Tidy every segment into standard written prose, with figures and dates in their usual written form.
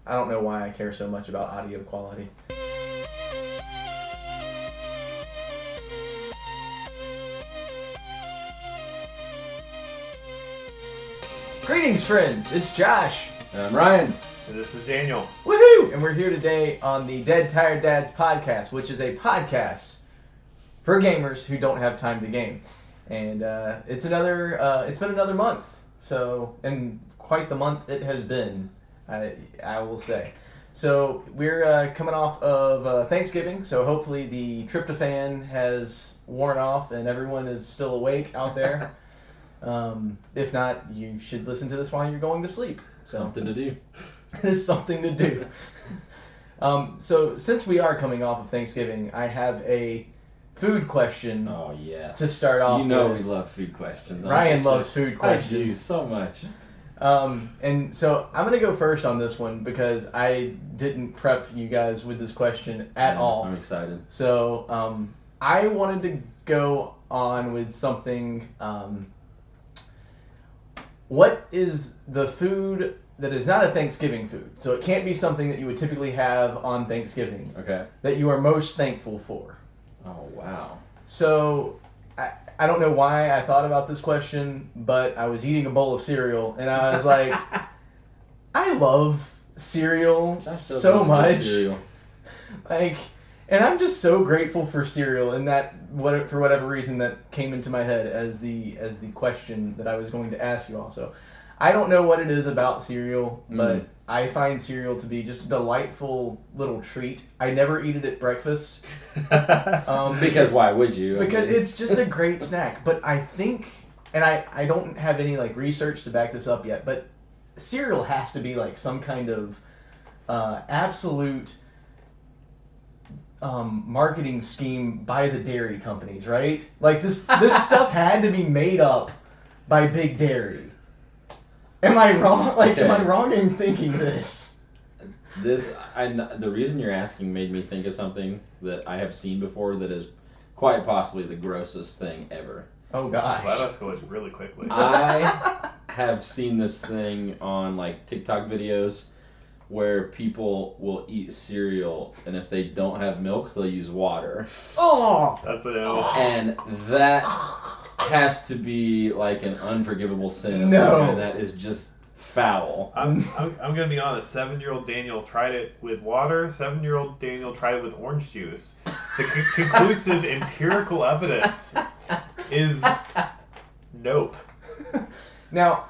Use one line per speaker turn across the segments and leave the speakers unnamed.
I don't know why I care so much about audio quality. Greetings, friends. It's Josh.
And I'm Ryan.
And this is Daniel.
Woohoo! And we're here today on the Dead Tired Dads podcast, which is a podcast for gamers who don't have time to game. And it's been another month. So, and quite the month it has been, I will say. So we're coming off of Thanksgiving, so hopefully the tryptophan has worn off and everyone is still awake out there. If not, you should listen to this while you're going to sleep. So.
Something to do.
There's something to do. So since we are coming off of Thanksgiving, I have a food question
Oh, yes.
to start off with.
You know we love food questions.
Ryan loves food
I do
questions.
so much.
And so I'm going to go first on this one because I didn't prep you guys with this question at all.
I'm excited.
So I wanted to go on with something. What is the food that is not a Thanksgiving food? So it can't be something that you would typically have on Thanksgiving.
Okay.
That you are most thankful for.
Oh, wow.
So I don't know why I thought about this question, but I was eating a bowl of cereal and I was like, I love cereal so much.
Cereal.
Like, and I'm just so grateful for cereal, and that for whatever reason that came into my head as the question that I was going to ask you all. So I don't know what it is about cereal, but I find cereal to be just a delightful little treat. I never eat it at breakfast.
Because why would you?
Because it's just a great snack. But I think, and I don't have any like research to back this up yet, but cereal has to be like some kind of absolute marketing scheme by the dairy companies, right? Like this stuff had to be made up by Big Dairy. Am I wrong? Like,
Okay.
am I wrong in thinking this?
The reason you're asking made me think of something that I have seen before that is quite possibly the grossest thing ever.
Oh gosh.
Wow, that's going really quickly.
I have seen this thing on like TikTok videos where people will eat cereal and if they don't have milk, they'll use water.
Oh.
That's an L.
And that has to be like an unforgivable sin.
No.
And that is just foul.
I'm gonna be honest. 7-year-old Daniel tried it with water. 7-year-old Daniel tried it with orange juice. The conclusive empirical evidence is nope.
Now,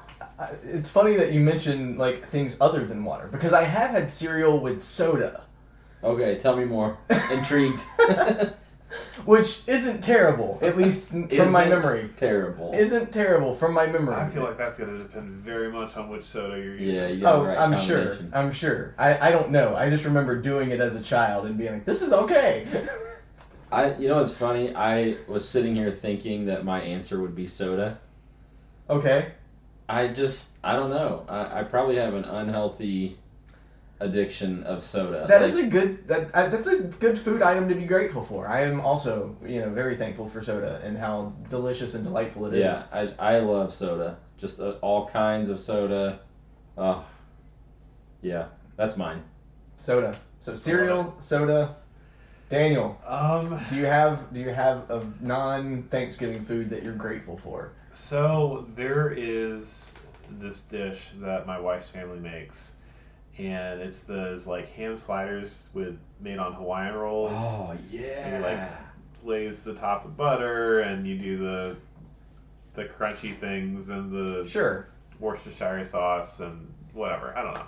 it's funny that you mention like things other than water because I have had cereal with soda,
Okay, tell me more. Intrigued.
which isn't terrible, at least from my memory.
Terrible.
Isn't terrible from my memory.
I feel like that's gonna depend very much on which soda you're using.
Yeah, you got the right
I'm sure.
combination.
I'm sure. I don't know. I just remember doing it as a child and being like, this is okay.
You know what's funny? I was sitting here thinking that my answer would be soda.
Okay.
I don't know. I probably have an unhealthy addiction of soda.
That's a good food item to be grateful for. I am also, very thankful for soda and how delicious and delightful it is.
Yeah, I love soda. Just all kinds of soda. Yeah, that's mine.
Soda. So cereal, soda. Daniel, do you have a non-Thanksgiving food that you're grateful for?
So there is this dish that my wife's family makes, and it's those like ham sliders made on Hawaiian rolls.
Oh yeah.
And you like glaze the top with butter, and you do the crunchy things and the
Sure.
Worcestershire sauce and whatever. I don't know.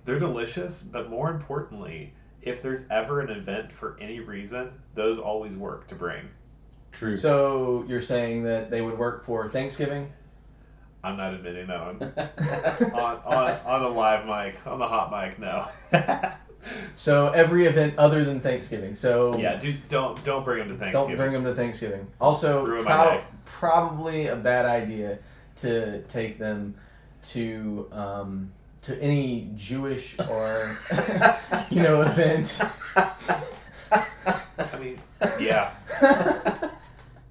They're delicious, but more importantly, if there's ever an event for any reason, those always work to bring.
True.
So you're saying that they would work for Thanksgiving?
I'm not admitting that on the live mic, on the hot mic. No.
So every event other than Thanksgiving. So
Yeah, don't bring them to Thanksgiving.
don't bring them to Thanksgiving. Also,
Ruin my day.
probably a bad idea to take them to any Jewish or event.
I mean, yeah.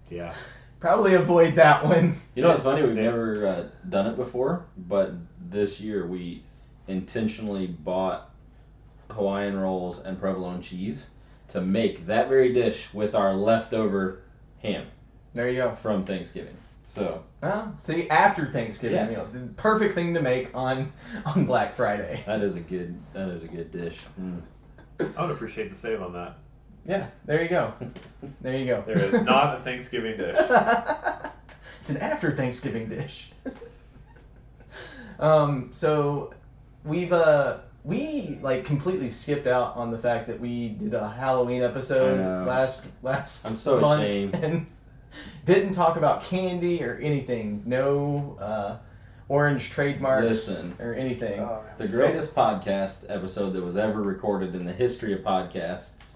Yeah.
Probably avoid that one.
You know what's funny? We've never done it before, but this year we intentionally bought Hawaiian rolls and provolone cheese to make that very dish with our leftover ham
There you go.
from Thanksgiving. So
Well, see, after Thanksgiving
Yes.
meal, the perfect thing to make on Black Friday.
that is a good dish. Mm.
I would appreciate the save on that.
Yeah, there you go. There you go.
There is not a Thanksgiving dish.
It's an after Thanksgiving dish. So we like completely skipped out on the fact that we did a Halloween episode
I know.
last
I'm so
month
ashamed.
and didn't talk about candy or anything. No orange trademarks
Listen.
or anything.
The greatest podcast episode that was ever recorded in the history of podcasts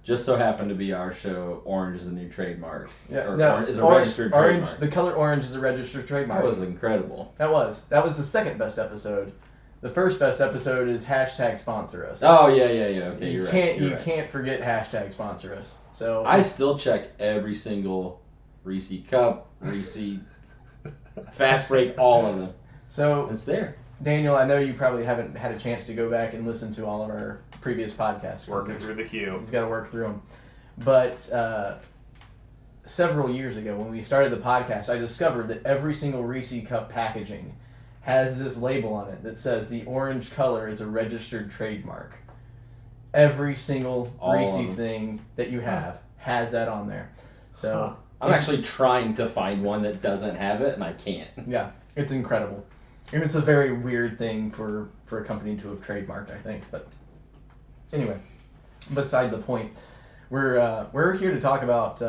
just so happened to be our show, Orange is the New Trademark.
Yeah,
Or
no,
orange is a
orange-
registered
orange,
trademark.
The color orange is a registered trademark.
That was incredible.
That was the second best episode. The first best episode is hashtag sponsor us.
Oh, yeah. Okay,
you
you're
can't
right. You're
you
right.
can't forget hashtag sponsor us. So
I still check every single Reese cup, Reese fast break, all of them.
so
It's there.
Daniel, I know you probably haven't had a chance to go back and listen to all of our previous podcasts. 'cause
Working
there's-
through the queue.
He's got to work through them. But several years ago, when we started the podcast, I discovered that every single Reese Cup packaging has this label on it that says the orange color is a registered trademark. Every single
All of
Reese
them.
thing that you have has that on there. So
I'm actually trying to find one that doesn't have it, and I can't.
yeah, it's incredible. And it's a very weird thing for a company to have trademarked, I think. But anyway, beside the point. We're here to talk about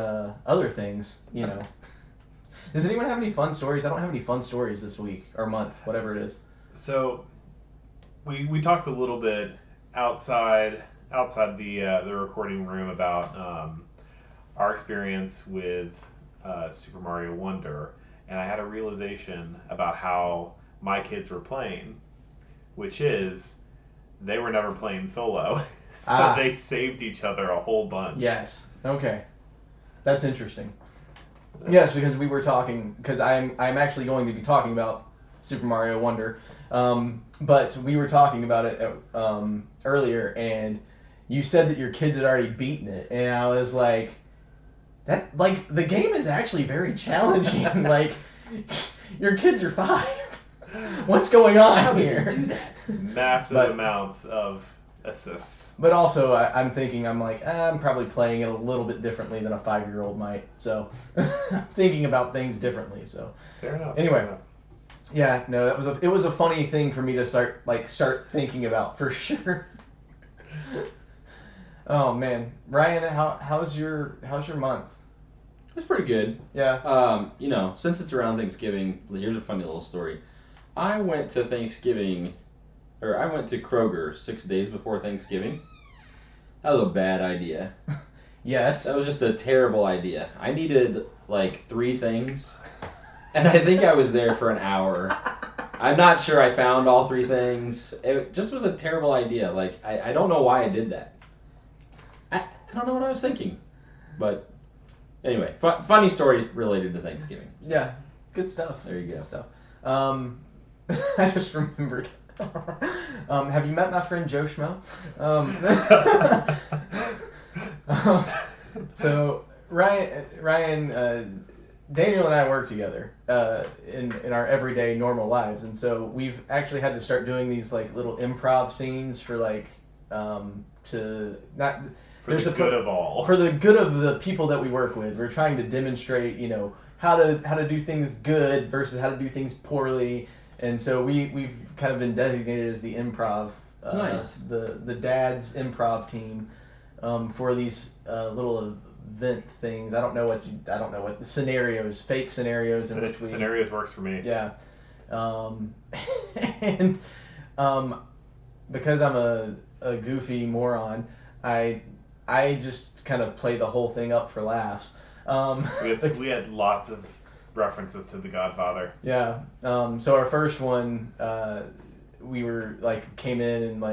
other things, you know. Does anyone have any fun stories? I don't have any fun stories this week or month, whatever it is.
So, we talked a little bit outside the recording room about our experience with Super Mario Wonder, and I had a realization about how my kids were playing, which is they were never playing solo, so they saved each other a whole bunch.
Yes. Okay. That's interesting. Yes, because we were talking, because I'm actually going to be talking about Super Mario Wonder, but we were talking about it earlier, and you said that your kids had already beaten it, and I was like, the game is actually very challenging. Like, your kids are 5. What's going on
How did
here?
you do that?
Massive
But-
amounts of assists.
But also, I'm thinking, I'm probably playing it a little bit differently than a 5-year-old might. So, I'm thinking about things differently. So,
Fair enough.
Anyway.
fair enough.
yeah, no, it was a funny thing for me to start thinking about for sure. Oh man, Ryan, how's your month?
It's pretty good.
Yeah.
Since it's around Thanksgiving, here's a funny little story. I went to Kroger 6 days before Thanksgiving. That was a bad idea.
Yes.
That was just a terrible idea. I needed like 3 things, and I think I was there for an hour. I'm not sure I found all 3 things. It just was a terrible idea. Like, I don't know why I did that. I don't know what I was thinking. But anyway, funny story related to Thanksgiving.
Yeah. Good stuff.
There you go.
Good stuff. I just remembered. Have you met my friend Joe Schmo? So Ryan, Daniel and I work together in our everyday normal lives, and so we've actually had to start doing these like little improv scenes for
For the good of all.
for the good of the people that we work with. We're trying to demonstrate, how to do things good versus how to do things poorly, and so we've kind of been designated as the improv,
Nice.
the dad's improv team, for these little event things. I don't know what scenarios, fake scenarios in which we
Scenarios works for me.
yeah, and because I'm a goofy moron, I just kind of play the whole thing up for laughs.
We had lots of references to The Godfather.
Yeah. So our first one, we were came in and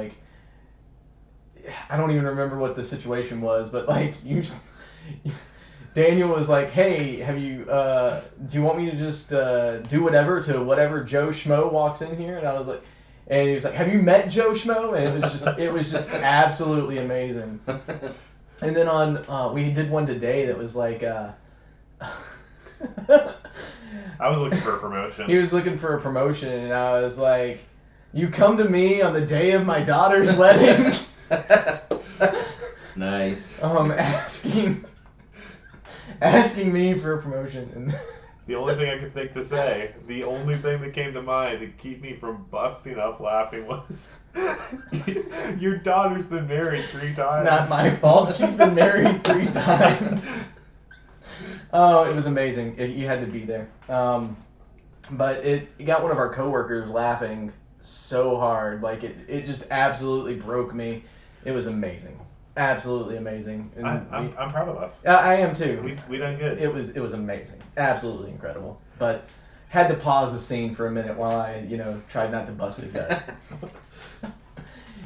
I don't even remember what the situation was, but Daniel was like, "Hey, have you? Do you want me to just do whatever to whatever Joe Schmo walks in here?" And I was like, And he was like, "Have you met Joe Schmo?" And it was just absolutely amazing. And then we did one today that was like,
I was looking for a promotion.
he was looking for a promotion, and I was like, "You come to me on the day of my daughter's wedding."
Nice.
Asking me for a promotion, and
The only thing I could think to say, the only thing that came to mind to keep me from busting up laughing was, your daughter's been married 3 times.
it's not my fault. She's been married 3 times. Oh, it was amazing. You had to be there. But it got one of our coworkers laughing so hard, like it just absolutely broke me. It was amazing, absolutely amazing. And
I'm proud of us.
I am too.
We done good.
It was amazing, absolutely incredible. But had to pause the scene for a minute while I tried not to bust a gut.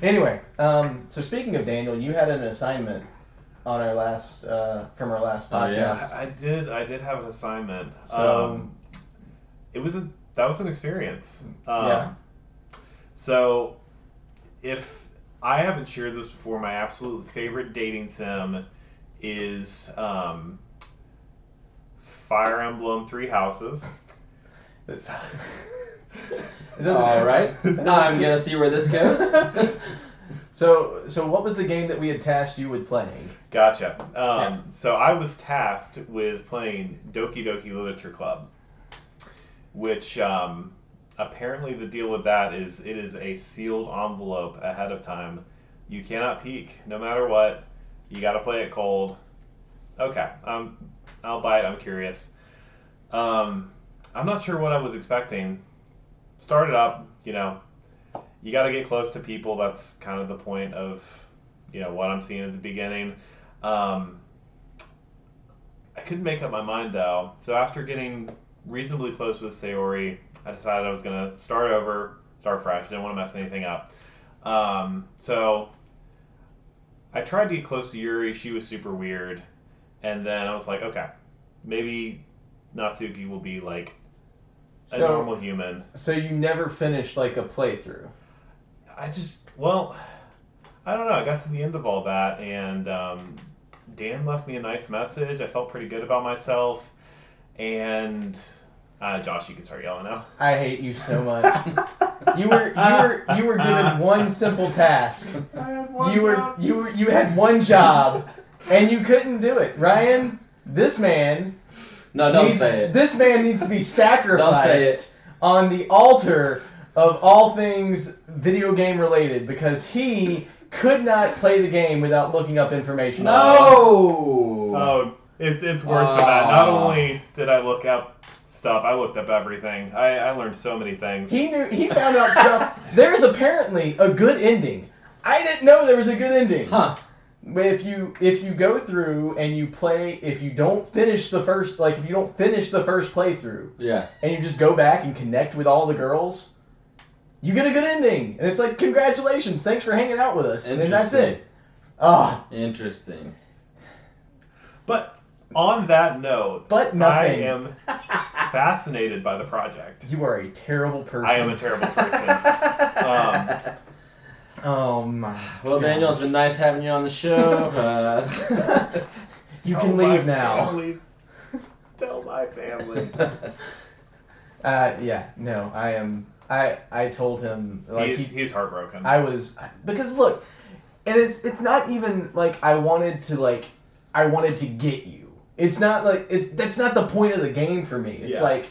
Anyway, so speaking of Daniel, you had an assignment on our last from our last
Oh, yeah.
podcast.
I did have an assignment.
So
That was an experience.
Yeah.
So, if I haven't shared this before, my absolute favorite dating sim is Fire Emblem 3 Houses.
It doesn't.
All right. I'm gonna see where this goes.
So what was the game that we had tasked you with playing?
Gotcha.
Yeah.
So I was tasked with playing Doki Doki Literature Club, which apparently the deal with that is it is a sealed envelope ahead of time. You cannot peek, no matter what. You got to play it cold. Okay, I'll buy it. I'm curious. I'm not sure what I was expecting. Started up, you got to get close to people. That's kind of the point of, what I'm seeing at the beginning. I couldn't make up my mind though. So after getting reasonably close with Sayori, I decided I was gonna start fresh. Didn't want to mess anything up. So I tried to get close to Yuri. She was super weird, and then I was like, okay, maybe Natsuki will be like a normal human.
So you never finished like a playthrough?
I don't know. I got to the end of all that, and Dan left me a nice message. I felt pretty good about myself, and Josh, you can start yelling now.
I hate you so much. You were given one simple task.
I had one
You had one job, and you couldn't do it. Ryan, this man
No, don't say it.
This man needs to be sacrificed
Don't say it.
on the altar of all things video game related because he could not play the game without looking up information. on it.
No.
Oh, it's worse than that. Not only did I look up stuff, I looked up everything. I learned so many things.
He found out stuff. There's apparently a good ending. I didn't know there was a good ending.
Huh.
If you go through and you play, if you don't finish the first playthrough,
Yeah.
and you just go back and connect with all the girls, you get a good ending. And it's like, congratulations, thanks for hanging out with us. And then that's it. Ah.
Interesting.
But on that note,
But nothing.
I am fascinated by the project.
You are a terrible person.
I am a terrible person.
Oh my.
Well, Daniel, it's been nice having you on the show.
You
Tell
can
my
leave now.
family. Tell my family.
Yeah, no, I am. I told him like
He's heartbroken.
because look, and it's not even like I wanted to get you. It's not like that's not the point of the game for me. It's
Yeah.
like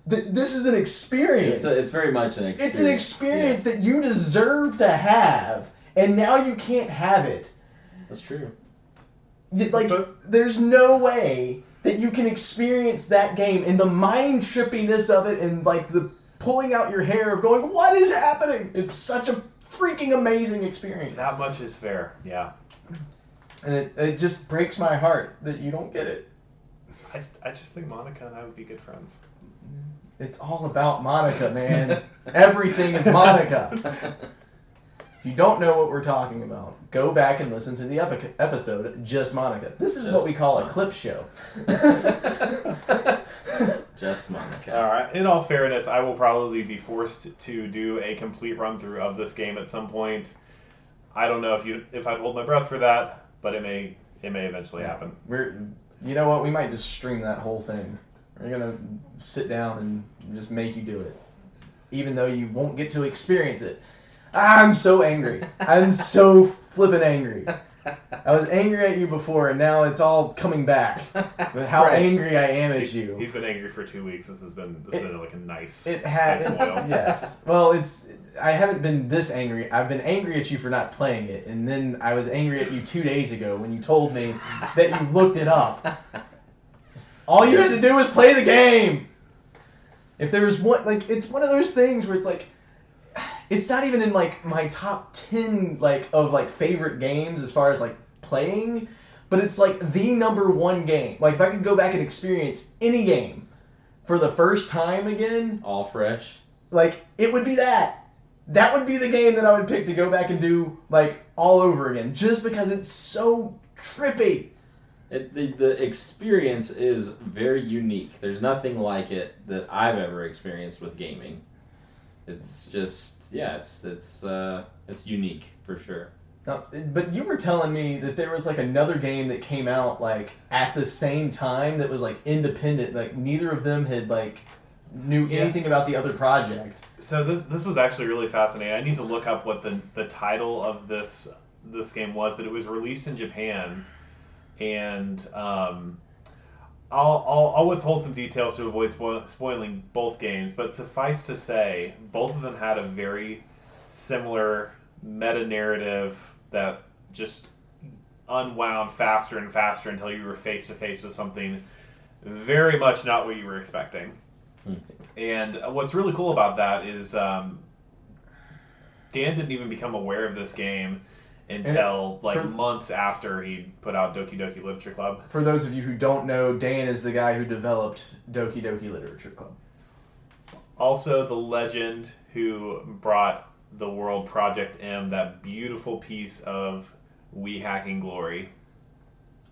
this is an experience.
It's very much an experience.
It's an experience that you deserve to have, and now you can't have it.
That's true.
Like, there's no way that you can experience that game and the mind trippiness of it and like the pulling out your hair of going, what is happening? It's such a freaking amazing experience.
That much is fair. Yeah.
And it just breaks my heart that you don't get it.
I just think Monica and I would be good friends.
It's all about Monica, man. Everything is Monica. If you don't know what we're talking about, go back and listen to the episode, Just Monica. This is what we call a clip show.
Just Monica.
All right. In all fairness, I will probably be forced to do a complete run through of this game at some point. I don't know if I'd hold my breath for that, but it may eventually happen.
You know what? We might just stream that whole thing. We're gonna sit down and just make you do it, even though you won't get to experience it. I'm so angry. I'm so flippin' angry. I was angry at you before, and now it's all coming back with how
fresh.
angry I am at you.
He's been angry for 2 weeks. This has been like a nice.
It had,
nice boil.
yes. Well, I haven't been this angry. I've been angry at you for not playing it, and then I was angry at you 2 days ago when you told me that you looked it up. All you had to do was play the game. If there was one, like, it's one of those things where it's like, it's not even in like my top 10 of favorite games as far as like playing, but it's like the number one game. Like if I could go back and experience any game for the first time again,
All fresh.
like it would be that. That would be the game that I would pick to go back and do like all over again, just because it's so trippy.
The experience is very unique. There's nothing like it that I've ever experienced with gaming. It's just it's unique for sure.
But you were telling me that there was like another game that came out like at the same time that was like independent. Like neither of them had like knew anything about the other project.
So this was actually really fascinating. I need to look up what the title of this game was, but it was released in Japan, and I'll withhold some details to avoid spoiling both games. But suffice to say, both of them had a very similar meta narrative that just unwound faster and faster until you were face to face with something very much not what you were expecting. And what's really cool about that is Dan didn't even become aware of this game until months after he put out Doki Doki Literature Club.
For those of you who don't know, Dan is the guy who developed Doki Doki Literature Club.
Also the legend who brought the world Project M, that beautiful piece of Wii hacking glory.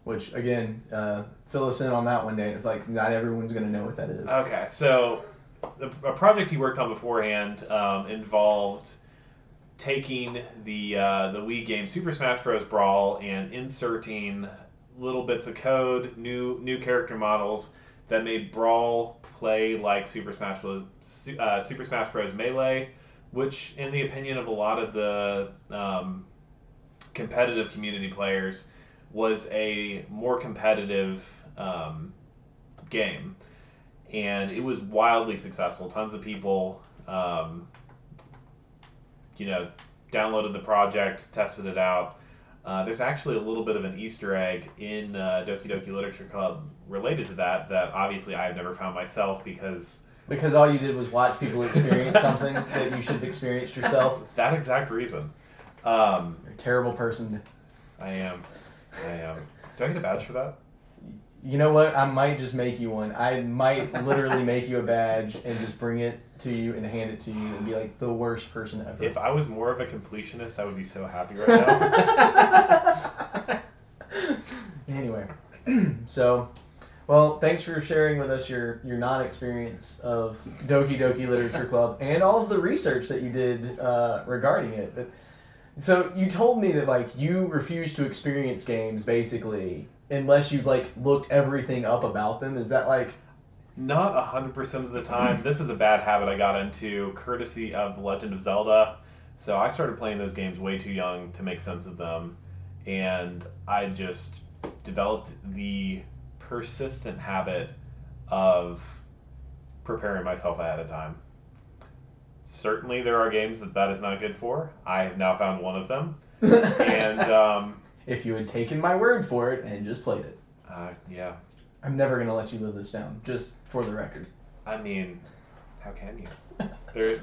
Which,
again, fill us in on that one day. It's like not everyone's going to know what that is.
Okay, so a project he worked on beforehand involved taking the Wii game Super Smash Bros. Brawl and inserting little bits of code, new character models that made Brawl play like Super Smash Bros. Melee, which, in the opinion of a lot of the competitive community players, was a more competitive game. And it was wildly successful. Tons of people, downloaded the project, tested it out. There's actually a little bit of an Easter egg in Doki Doki Literature Club related to that obviously I have never found myself because
all you did was watch people experience something that you should have experienced yourself.
That exact reason.
You're a terrible person.
I am. Do I get a badge for that?
You know what? I might just make you one. I might literally make you a badge and just bring it to you and hand it to you and be like the worst person ever.
If I was more of a completionist, I would be so happy right now.
Anyway, so, well, thanks for sharing with us your non-experience of Doki Doki Literature Club and all of the research that you did regarding it. But, so you told me that like you refuse to experience games basically unless you've like looked everything up about them. Is that like?
Not 100% of the time. This is a bad habit I got into courtesy of The Legend of Zelda. So I started playing those games way too young to make sense of them, and I just developed the persistent habit of preparing myself ahead of time. Certainly there are games that is not good for. I have now found one of them. And
if you had taken my word for it and just played it.
Yeah.
I'm never going to let you live this down, just for the record.
I mean, how can you? There's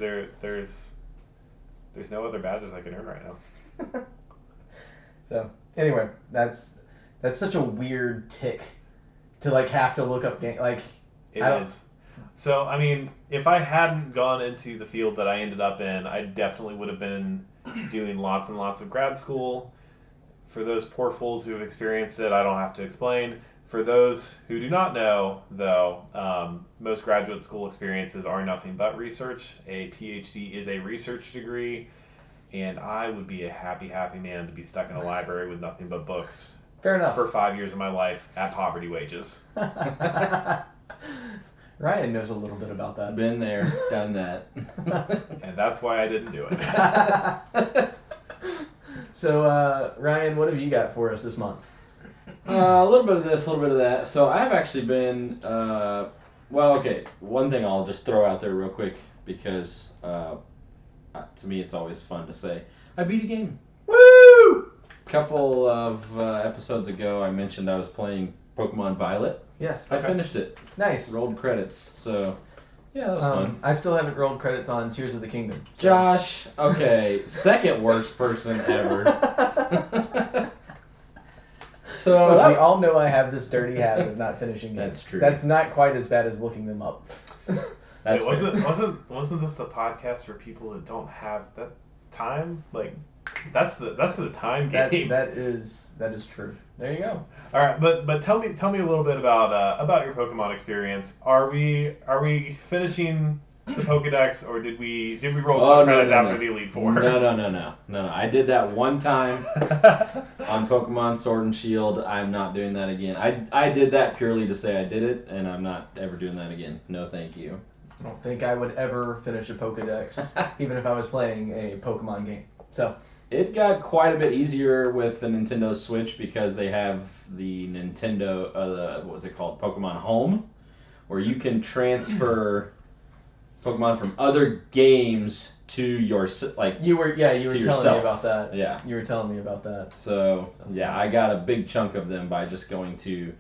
no other badges I can earn right now.
So, anyway, that's such a weird tick to like have to look up game like
It is. So, I mean, if I hadn't gone into the field that I ended up in, I definitely would have been doing lots and lots of grad school. For those poor fools who have experienced it, I don't have to explain. For those who do not know, though, most graduate school experiences are nothing but research. A PhD is a research degree, and I would be a happy, happy man to be stuck in a library with nothing but books
Fair enough.
for 5 years of my life at poverty wages.
Ryan knows a little bit about that.
Been there, done that.
And that's why I didn't do it.
So, Ryan, what have you got for us this month?
A little bit of this, a little bit of that. So I've actually been, well, okay, one thing I'll just throw out there real quick because to me it's always fun to say, I beat a game.
Woo!
A couple of episodes ago I mentioned I was playing Pokemon Violet.
Yes.
I finished it.
Nice.
Rolled credits, so yeah, that was fun.
I still haven't rolled credits on Tears of the Kingdom. so-
Josh, okay, second worst person ever. So
Look,
that-
we all know I have this dirty habit of not finishing games.
That's true.
That's not quite as bad as looking them up.
that's
Wait,
fair.
wasn't this a podcast for people that don't have that time? Like, that's the time game.
that is true. There you go.
All right, but tell me a little bit about your Pokemon experience. Are we finishing the Pokedex, or did we roll
Oh, no,
credits
no,
after
no.
the Elite Four?
No. I did that one time on Pokemon Sword and Shield. I'm not doing that again. I did that purely to say I did it, and I'm not ever doing that again. No, thank you.
I don't think I would ever finish a Pokedex, even if I was playing a Pokemon game. So,
It got quite a bit easier with the Nintendo Switch because they have the Nintendo, what's it called, Pokemon Home, where you can transfer Pokemon from other games to your, like,
you were telling
yourself.
me about that.
yeah.
You were telling me about that.
So, yeah, I got a big chunk of them by just going to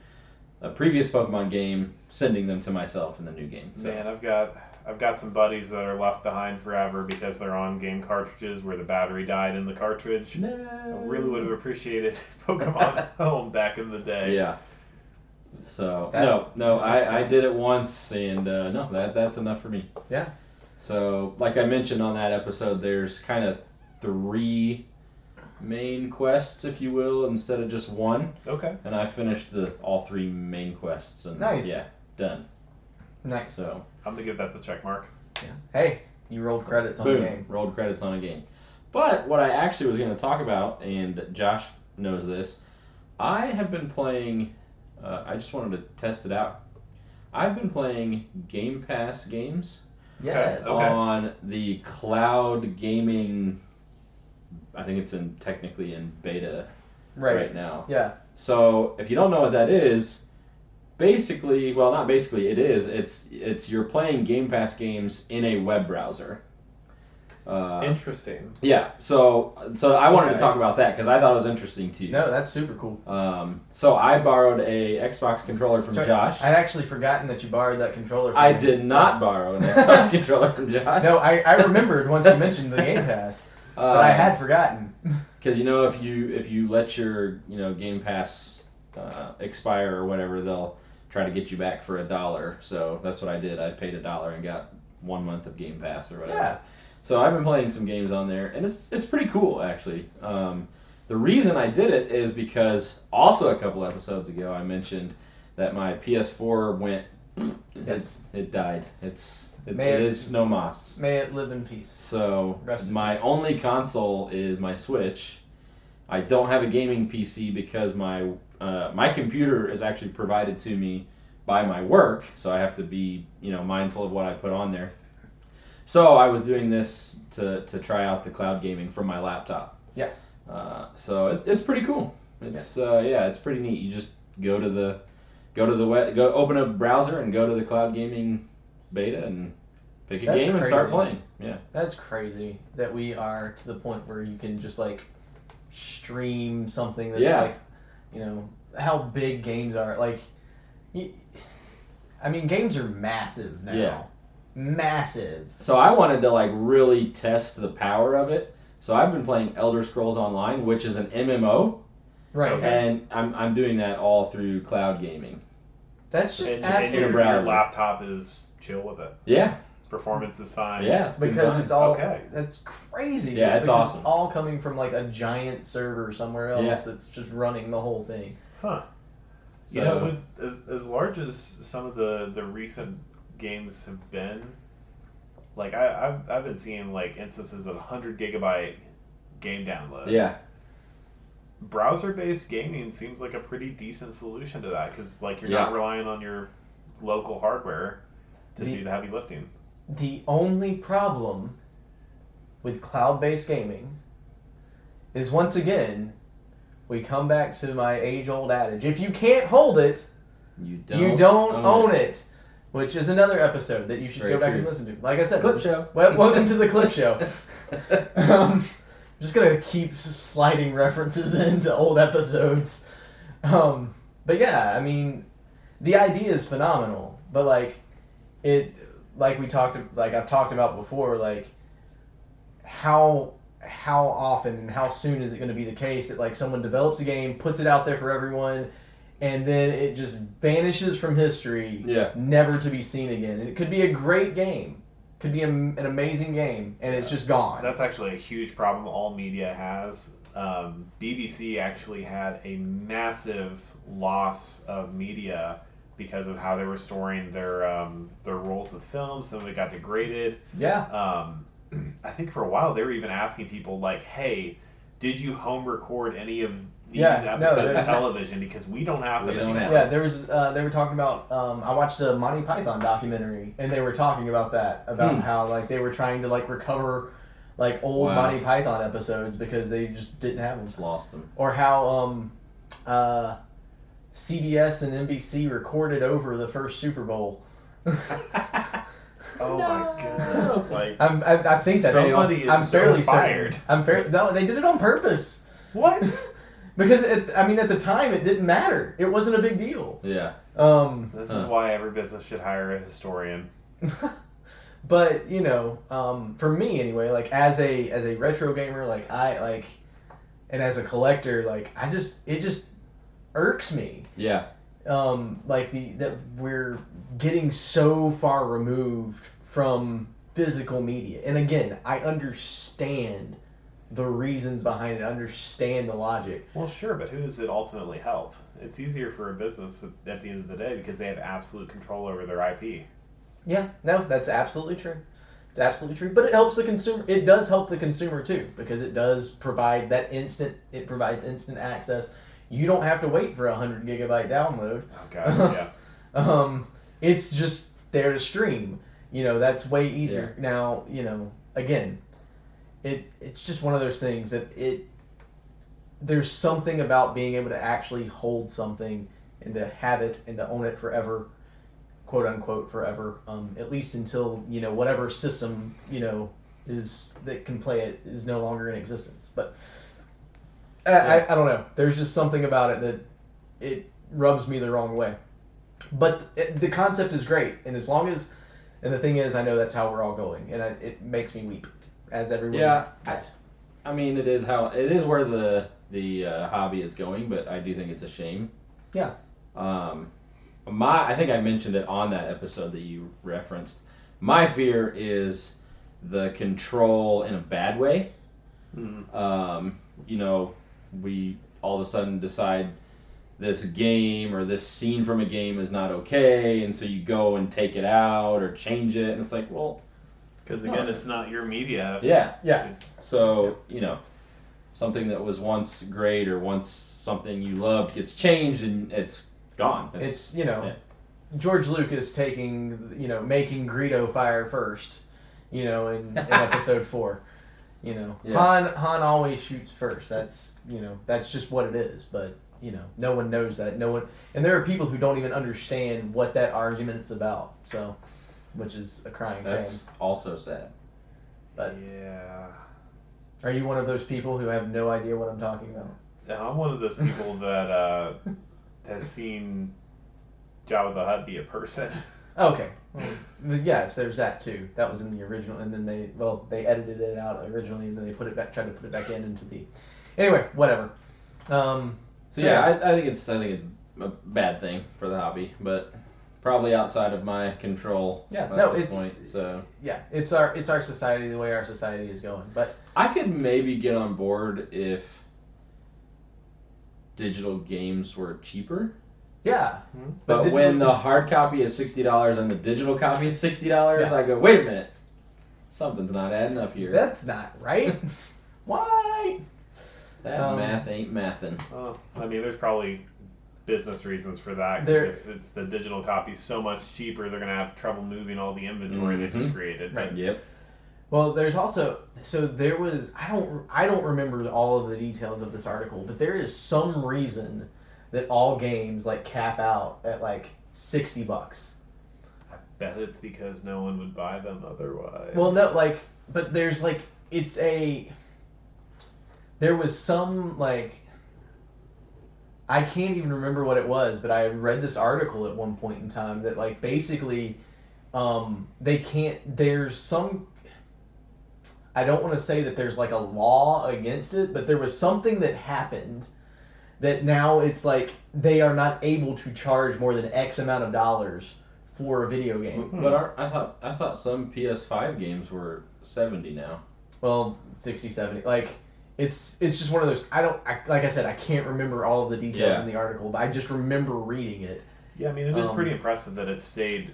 a previous Pokemon game, sending them to myself in the new game. So.
Man, I've got some buddies that are left behind forever because they're on game cartridges where the battery died in the cartridge.
No.
I really would have appreciated Pokemon Home back in the day.
Yeah. So
That
I
sucks.
did it once, and no, that's enough for me.
Yeah.
So, like I mentioned on that episode, there's kind of 3 main quests, if you will, instead of just one.
Okay.
And I finished all 3 main quests, and
Nice.
yeah, done.
Nice.
So,
I'm gonna give that the check mark.
Yeah. Hey, you rolled credits on the
boom,
game.
rolled credits on a game. But what I actually was going to talk about, and Josh knows this, I have been playing. I just wanted to test it out. I've been playing Game Pass games
Yes.
Okay.
on the cloud gaming. I think it's technically in beta right now.
Yeah.
So if you don't know what that is, basically, well, not basically, it is. It's you're playing Game Pass games in a web browser.
Interesting.
Yeah. So I wanted to
Okay.
talk about that because I thought it was interesting too.
No, that's super cool.
So I borrowed a Xbox controller from
Sorry,
Josh.
I'd actually forgotten that you borrowed that controller from
I
me,
did
so-
not borrow an Xbox controller from Josh.
No, I remembered once you mentioned the Game Pass, but I had forgotten.
Because if you let your Game Pass expire or whatever, they'll try to get you back for $1. So that's what I did. I paid $1 and got 1 month of Game Pass or whatever.
Yeah.
So I've been playing some games on there, and it's pretty cool actually. The reason I did it is because also a couple episodes ago I mentioned that my PS4 went.
Yes.
It died. It
May it-
is no mas.
May it live in peace.
So
Rest in
my
peace.
only console is my Switch. I don't have a gaming PC because my computer is actually provided to me by my work, so I have to be mindful of what I put on there. So I was doing this to try out the cloud gaming from my laptop.
Yes.
So it's pretty cool. It's it's pretty neat. You just go to the web, go open a browser and go to the cloud gaming beta and pick a
That's
game and start
crazy.
playing. Yeah.
That's crazy that we are to the point where you can just like stream something that's
Yeah.
like, how big games are. Like, I mean, games are massive now.
Yeah.
Massive.
So I wanted to really test the power of it. So I've been playing Elder Scrolls Online, which is an MMO,
Right.
Okay.
and I'm doing that all through cloud gaming.
That's just
And
absolutely
in a
your
browser.
laptop is chill with it.
Yeah,
Performance is fine.
yeah, it's been
because
fun.
it's all
Okay.
that's crazy.
Yeah, it's
because
awesome.
It's all coming from like a giant server somewhere else
Yeah.
that's just running the whole thing.
Huh.
So
You know, with as large as some of the recent games have been, like I've been seeing like instances of 100 gigabyte game downloads.
yeah,
Browser-based gaming seems like a pretty decent solution to that because like you're
Yeah.
not relying on your local hardware to
The-
do the heavy lifting.
The only problem with cloud-based gaming is once again we come back to my age-old adage: if you can't hold it,
you
you don't own it. Which is another episode that you should
Very
go back
true.
and listen to. Like I said,
Clip show.
Welcome to the clip show. I'm just gonna keep sliding references into old episodes. But yeah, I mean, the idea is phenomenal. But like I've talked about before, like how often and how soon is it going to be the case that like someone develops a game, puts it out there for everyone, and then it just vanishes from history,
Yeah.
never to be seen again. And it could be a great game, could be an amazing game, and it's just gone.
That's actually a huge problem all media has. BBC actually had a massive loss of media because of how they were storing their rolls of film. Some of it got degraded.
Yeah.
I think for a while they were even asking people like, "Hey, did you home record any of these
Yeah, no,
episodes
there's-
of television? Because we don't have them
We don't
anymore."
have
Yeah, there was. They were talking about. I watched a Monty Python documentary, and they were talking about that, about how like they were trying to like recover like old
Wow.
Monty Python episodes because they just didn't have them,
Just lost them.
or how CBS and NBC recorded over the first Super Bowl.
Oh my goodness! Like,
I think that
somebody
I'm
is
fairly
so fired.
certain. No, they did it on purpose.
What?
Because at the time it didn't matter. It wasn't a big deal.
Yeah.
This is why every business should hire a historian.
But you know, for me anyway, like as a retro gamer, like and as a collector, like it just irks me.
Yeah.
Like that we're getting so far removed from physical media. And again, I understand the reasons behind it. I understand the logic.
Well, sure, but who does it ultimately help? It's easier for a business at the end of the day because they have absolute control over their IP.
Yeah, no, that's absolutely true. It's absolutely true. But it helps the consumer. It does help the consumer too, because it does provide that instant. It provides instant access. You don't have to wait for a 100 gigabyte download.
Oh god, yeah.
It's just there to stream. You know, that's way easier.
Yeah.
Now, you know, again, it's just one of those things that there's something about being able to actually hold something and to have it and to own it forever, quote unquote forever, at least until, you know, whatever system, you know, that can play it is no longer in existence. But I don't know. There's just something about it that it rubs me the wrong way. But the concept is great, and and the thing is, I know that's how we're all going, and it makes me weep, as everyone
Yeah.
does.
I mean, it is where the hobby is going, but I do think it's a shame.
Yeah.
I think I mentioned it on that episode that you referenced. My fear is the control in a bad way. You know, we all of a sudden decide this game or this scene from a game is not okay, and so you go and take it out or change it, and it's like, well,
Because again, it's not your media.
yeah.
Yeah.
So, you know, something that was once great or once something you loved gets changed and it's gone.
It's you know, George Lucas making Greedo fire first, you know, in episode 4. You know,
Yeah.
Han always shoots first. That's just what it is. But you know, no one knows that. And there are people who don't even understand what that argument's about. So, which is a crying
That's
shame.
also sad.
But
Yeah.
are you one of those people who have no idea what I'm talking about?
Now, I'm one of those people that has seen Jabba the Hutt be a person.
Okay. Well, yes, there's that too. That was in the original, and then they edited it out originally, and then they tried to put it back into the. Anyway, whatever.
So yeah, I think it's a bad thing for the hobby, but probably outside of my control.
Yeah,
at
no,
this
it's
point, so
yeah, it's our society, the way our society is going. But
I could maybe get on board if digital games were cheaper.
Yeah.
But
digital-
when the hard copy is $60 and the digital copy is $60,
Yeah.
I go, wait a minute, something's not adding up here.
That's not right. Why?
That math ain't mathin'.
Well, I mean, there's probably business reasons for that. 'Cause
There-
if it's the digital copy so much cheaper, they're gonna have trouble moving all the inventory they just created.
Right.
Yep.
Well, there's also there was I don't remember all of the details of this article, but there is some reason that all games like cap out at like $60.
I bet it's because no one would buy them otherwise.
Well, no, like, but there's like there was some like I can't even remember what it was, but I read this article at one point in time that like basically they can't. There's some. I don't want to say that there's like a law against it, but there was something that happened that now it's like they are not able to charge more than X amount of dollars for a video game.
But I thought some PS5 games were 70 now.
Well, 60, 70. Like, it's just one of those. Like I said, I can't remember all of the details
Yeah.
in the article, but I just remember reading it.
Yeah, I mean, it is pretty impressive that it stayed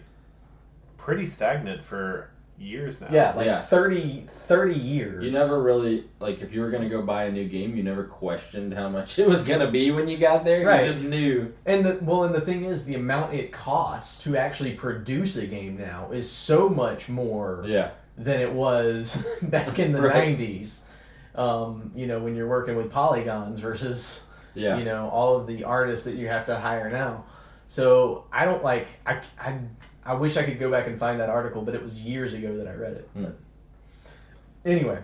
pretty stagnant for years now.
Yeah, like
Yeah.
30 years.
You never really, like, if you were going to go buy a new game, you never questioned how much it was going to be when you got there.
Right.
You just knew.
And the thing is, the amount it costs to actually produce a game now is so much more
Yeah.
than it was back in the
Right.
90s. When you're working with polygons versus
Yeah.
all of the artists that you have to hire now. So I don't like I wish I could go back and find that article, but it was years ago that I read it.
Hmm.
Anyway,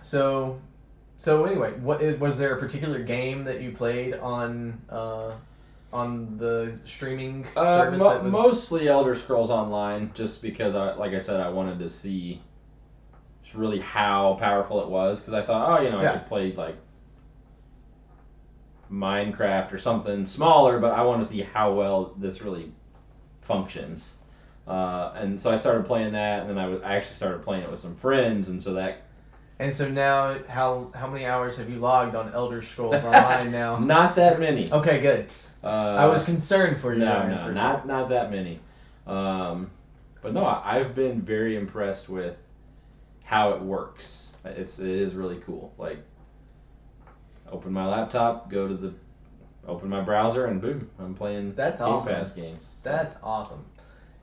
so anyway, was there a particular game that you played on the streaming service? that was...
Mostly Elder Scrolls Online, just because, like I said, I wanted to see just really how powerful it was, because I thought, I could play, like, Minecraft or something smaller, but I want to see how well this really functions. And so I started playing that, and then I actually started playing it with some friends, and so that...
And so now, how many hours have you logged on Elder Scrolls Online now?
Not that many.
Okay, good. I was concerned for you.
No, not that many. But no, I've been very impressed with how it works. It is really cool. Like, open my laptop, open my browser, and boom, I'm playing
That's
Game
awesome.
Pass games. So.
That's awesome.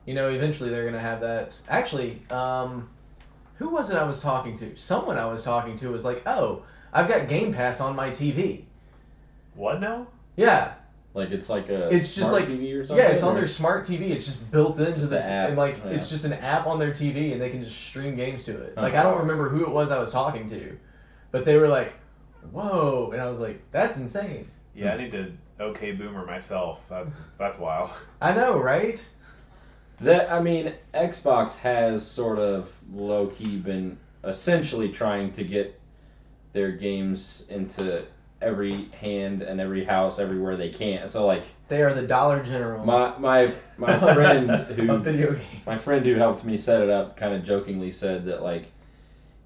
Eventually they're going to have that. Actually, who was it I was talking to? Someone I was talking to was like, oh, I've got Game Pass on my TV.
What now?
Yeah.
Like, it's like a
It's just
smart
like
TV or something?
Yeah, it's on
or-
their smart TV. It's just built into
Just
the
the app,
and like
yeah.
it's just an app on their TV, and they can just stream games to it.
Oh.
Like I don't remember who it was I was talking to, but they were like, "Whoa!" and I was like, "That's insane."
Yeah, I need to OK Boomer myself. That's wild.
I know, right?
Xbox has sort of low-key been essentially trying to get their games into every hand and every house everywhere they can. So, like,
They are the Dollar General
my friend
of video games.
my friend who helped me set it up kind of jokingly said that, like,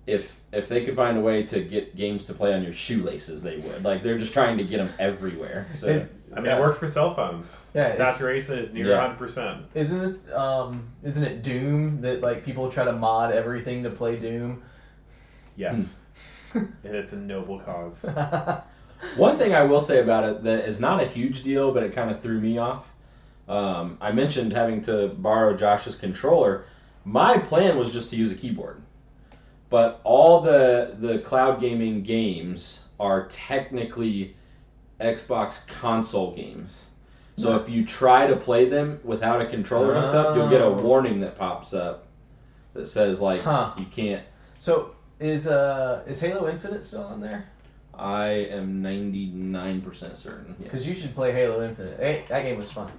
if they could find a way to get games to play on your shoelaces, they would. Like, they're just trying to get them everywhere. So
It-
I mean, it worked for cell phones.
Yeah, it's-
Saturation is near
Yeah.
100%.
Isn't it Doom that like people try to mod everything to play Doom?
Yes. And it's a noble cause.
one thing I will say about it that is not a huge deal, but it kind of threw me off. I mentioned having to borrow Josh's controller. My plan was just to use a keyboard. But all the cloud gaming games are technically Xbox console games. So if you try to play them without a controller hooked up, you'll get a warning that pops up that says, like, you can't.
So is Halo Infinite still on there?
I am 99% certain. Yeah.
Because you should play Halo Infinite. Hey, that game was fun.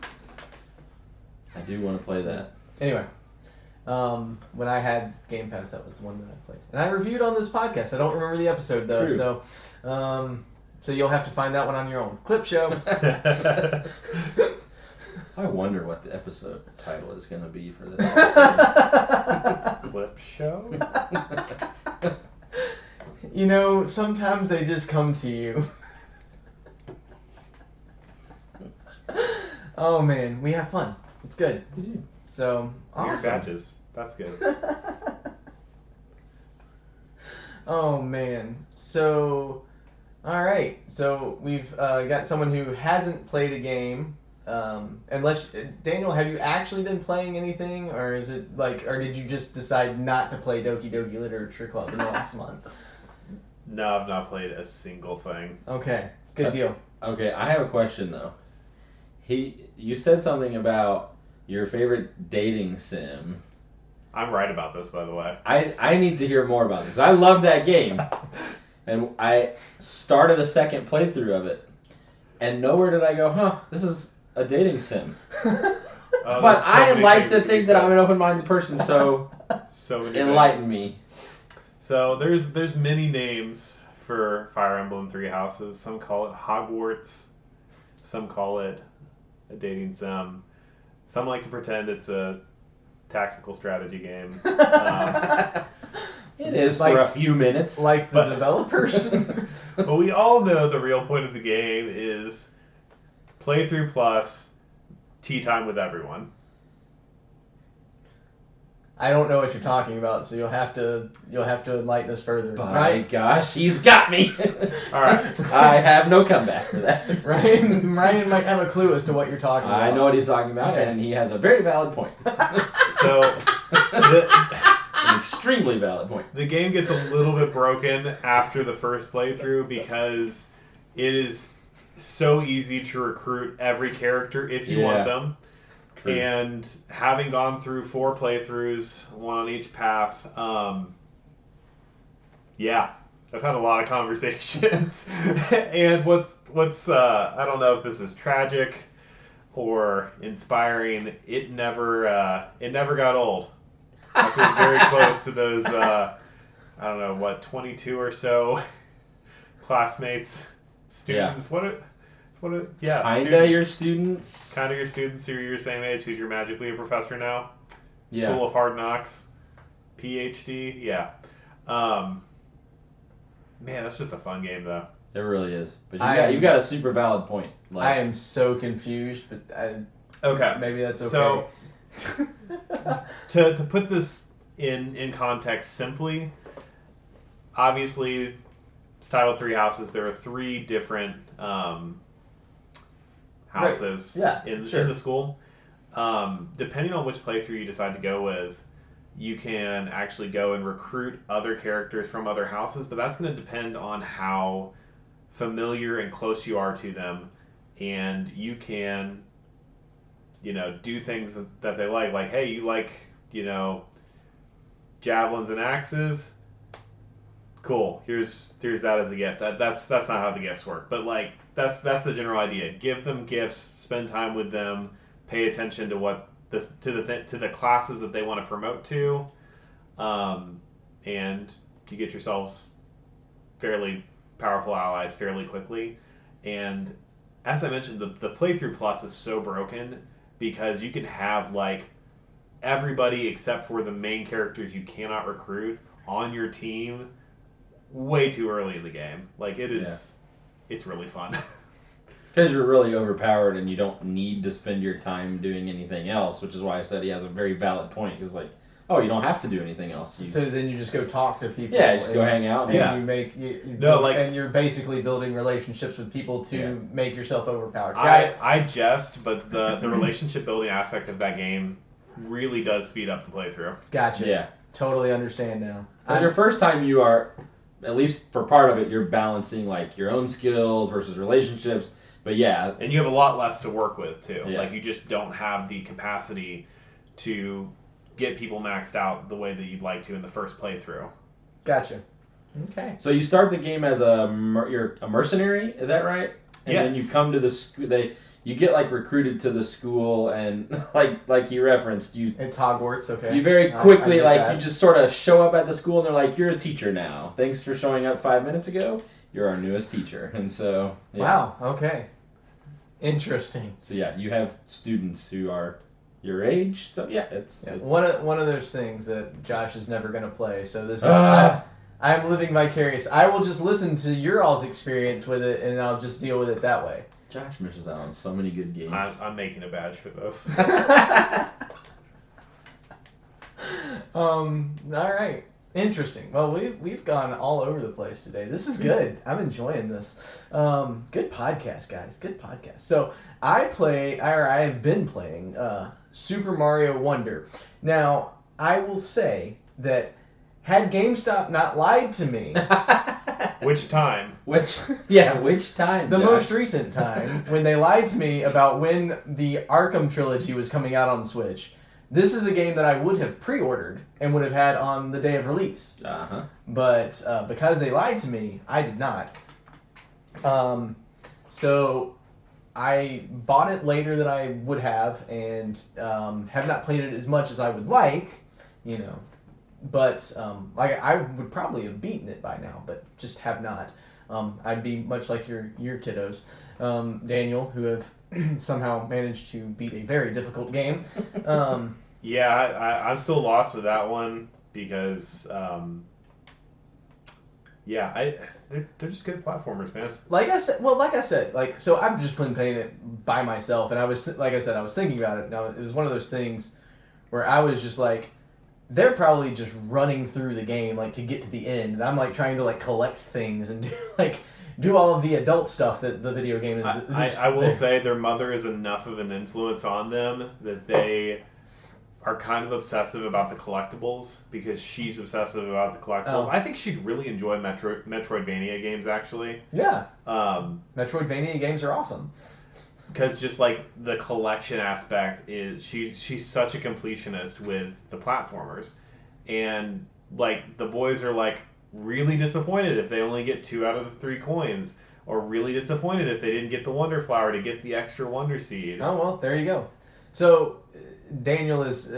I do want to play that.
Anyway, when I had Game Pass, that was the one that I played, and I reviewed on this podcast. I don't remember the episode though,
True.
so you'll have to find that one on your own. Clip show.
I wonder what the episode title is going to be for this episode.
Clip show?
Sometimes they just come to you. Oh man, we have fun. It's good.
We do.
So
Weird
awesome.
badges. That's good.
Oh man. So, all right. So we've got someone who hasn't played a game. Unless Daniel, have you actually been playing anything, or is it or did you just decide not to play Doki Doki Literature Club in the last month?
No, I've not played a single thing.
Okay, good deal.
Okay, I have a question though. You said something about your favorite dating sim.
I'm right about this, by the way.
I need to hear more about this. I love that game, and I started a second playthrough of it, and nowhere did I go, huh? This is a dating sim.
Oh,
But
there's so
I
many
like
things
to
be
think that
said.
I'm an open-minded person, so
So many
enlighten me.
So there's many names for Fire Emblem Three Houses. Some call it Hogwarts. Some call it a dating sim. Some like to pretend it's a tactical strategy game.
It is
Like-
for a few minutes.
Like the
But-
developers.
But we all know the real point of the game is playthrough plus tea time with everyone.
I don't know what you're talking about, so you'll have to enlighten us further.
My gosh, he's got me.
All right.
I have no comeback for that.
Ryan might have a clue as to what you're talking about.
I know what he's talking about,
Okay.
and he has a very valid point.
So
An extremely valid point.
the game gets a little bit broken after the first playthrough because it is so easy to recruit every character if you
Yeah.
want them.
True.
And having gone through 4 playthroughs, one on each path, yeah, I've had a lot of conversations. And what's I don't know if this is tragic or inspiring. It never got old. I feel very close to those I don't know what 22 or so classmates, students. Yeah,
Kinda
students.
your students.
Kind of your students who are your same age, who's you're magically a professor now.
Yeah.
School of Hard Knocks, PhD, yeah. Man, that's just a fun game though.
It really is. But
I-
you got a super valid point.
I am so confused, but
Okay.
maybe that's okay.
So to put this in context simply, obviously it's titled Three Houses. There are 3 different houses
Yeah,
in
sure.
the school. Depending on which playthrough you decide to go with, you can actually go and recruit other characters from other houses, but that's going to depend on how familiar and close you are to them, and you can, do things that they like. Like, hey, you like, javelins and axes? Cool. Here's that as a gift. That's not how the gifts work, but like that's the general idea. Give them gifts, spend time with them, pay attention to what to the classes that they want to promote to, and you get yourselves fairly powerful allies fairly quickly. And as I mentioned, the playthrough plus is so broken because you can have like everybody except for the main characters you cannot recruit on your team way too early in the game. Like it is, it's really fun.
Because you're really overpowered and you don't need to spend your time doing anything else, which is why I said he has a very valid point. Because like, oh, you don't have to do anything else.
So then you just go talk to people.
Yeah, just go
and-
hang out.
And
Yeah.
you make and you're basically building relationships with people to
Yeah.
make yourself overpowered. Got it.
I jest, but the relationship building aspect of that game really does speed up the playthrough.
Gotcha.
Yeah.
Totally understand now.
Because your first time you are, at least for part of it, you're balancing like your own skills versus relationships. But yeah,
And you have a lot less to work with too.
Yeah.
Like you just don't have the capacity to get people maxed out the way that you'd like to in the first playthrough.
Gotcha. Okay.
so you start the game as you're a mercenary, is that right? And then
Yes.
you come to the school. You get like recruited to the school, and like you referenced, you
It's Hogwarts. Okay.
you very
I
quickly
get
like
that.
you just sort of show up at the school, and they're like, "You're a teacher now. Thanks for showing up 5 minutes ago. You're our newest teacher." And so yeah.
Wow. Okay. Interesting.
So yeah, you have students who are your age. So yeah, it's
One of those things that Josh is never going to play. So this is
Ah.
I'm living vicarious. I will just listen to your all's experience with it, and I'll just deal with it that way.
Josh misses out on so many good games.
I'm making a badge for this.
All right. Interesting. Well, we've gone all over the place today. This is good. I'm enjoying this. Good podcast, guys. Good podcast. So I have been playing Super Mario Wonder. Now I will say that had GameStop not lied to me,
Which time?
Which time?
the
Josh?
most recent time when they lied to me about when the Arkham trilogy was coming out on Switch. This is a game that I would have pre-ordered and would have had on the day of release.
Uh-huh.
But because they lied to me, I did not. So I bought it later than I would have, and have not played it as much as I would like, you know. But I would probably have beaten it by now, but just have not. I'd be much like your kiddos, Daniel, who have somehow managed to beat a very difficult game.
Yeah, I'm still lost with that one because, they're just good platformers, man.
Like I said, so I've just been playing it by myself, and I was thinking about it. Now it was one of those things where I was just like, they're probably just running through the game like to get to the end, and I'm like trying to like collect things and do all of the adult stuff that the video game is.
I will say their mother is enough of an influence on them that they are kind of obsessive about the collectibles because she's obsessive about the collectibles.
Oh.
I think she'd really enjoy Metroidvania games, actually.
Yeah. Metroidvania games are awesome.
Because just like the collection aspect is, she's such a completionist with the platformers, and like the boys are like really disappointed if they only get 2 out of the 3 coins, or really disappointed if they didn't get the Wonder Flower to get the extra Wonder Seed.
Oh well, there you go. So Daniel is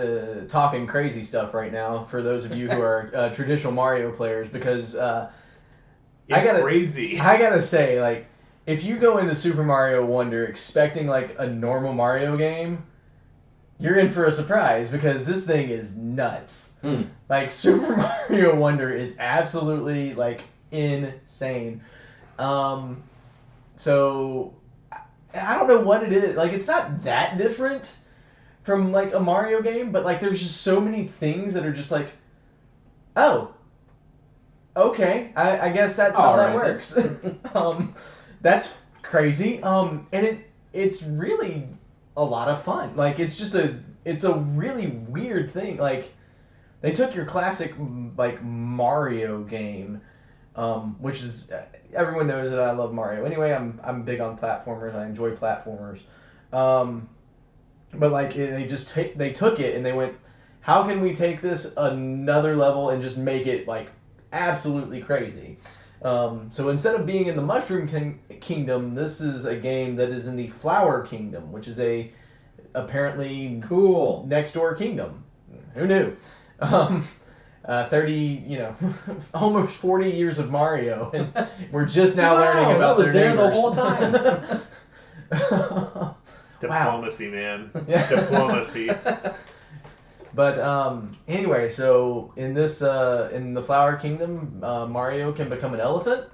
talking crazy stuff right now for those of you who are traditional Mario players, because
It's crazy.
I gotta say, like, if you go into Super Mario Wonder expecting like a normal Mario game, you're in for a surprise, because this thing is nuts. Like, Super Mario Wonder is absolutely like insane. So I don't know what it is. Like, it's not that different from like a Mario game, but like there's just so many things that are just like, oh, okay, I guess that's how that works. That's crazy. And it's really a lot of fun. Like, it's a really weird thing. Like, they took your classic like Mario game, which is, everyone knows that I love Mario. Anyway, I'm big on platformers. I enjoy platformers. But like, they took it and they went, how can we take this another level and just make it like absolutely crazy? So instead of being in the Mushroom Kingdom, this is a game that is in the Flower Kingdom, which is a apparently
cool
next door kingdom. Who knew? 30, almost 40 years of Mario, and we're just now learning about
that was
their
there the
neighbors.
whole time.
Diplomacy, man.
Yeah.
Diplomacy.
But anyway, so in this in the Flower Kingdom, Mario can become an elephant.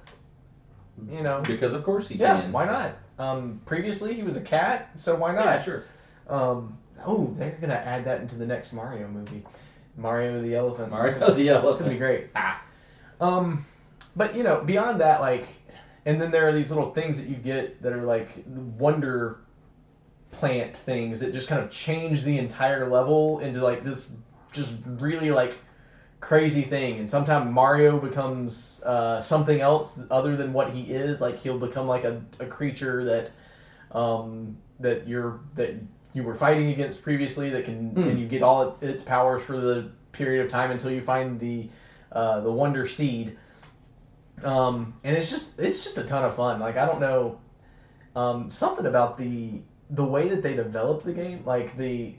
Because of course he
Yeah,
can.
why not? Previously he was a cat, so why not?
Yeah, sure.
They're gonna add that into the next Mario movie, Mario the Elephant.
Mario the
It's
Elephant.
gonna be great. But beyond that, like, and then there are these little things that you get that are like wonder plant things that just kind of change the entire level into like this just really like crazy thing. And sometimes Mario becomes something else other than what he is. Like, he'll become like a creature that that you were fighting against previously, that can and you get all its powers for the period of time until you find the Wonder Seed. And it's just a ton of fun. Like, I don't know, something about the way that they developed the game, like the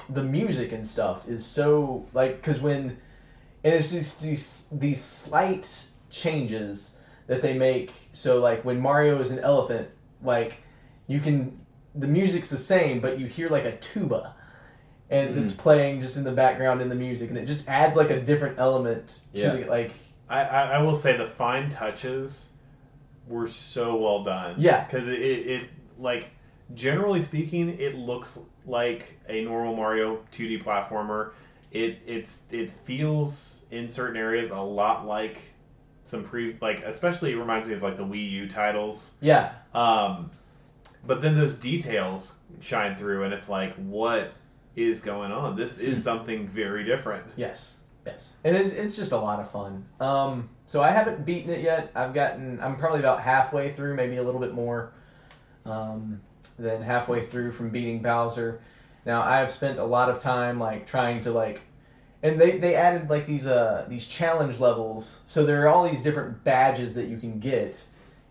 music and stuff is so, like, because and it's just these slight changes that they make. So like when Mario is an elephant, like, the music's the same, but you hear like a tuba, and it's playing just in the background in the music, and it just adds like a different element to the, like.
I will say the fine touches were so well done.
Yeah.
Because it like, generally speaking, it looks like a normal Mario 2D platformer. It feels in certain areas a lot like some especially it reminds me of like the Wii U titles.
Yeah.
But then those details shine through, and it's like, what is going on? This is something very different.
Yes. And it's just a lot of fun. So I haven't beaten it yet. I'm probably about halfway through, maybe a little bit more than halfway through from beating Bowser. Now I have spent a lot of time like trying to like, and they added like these challenge levels. So there are all these different badges that you can get,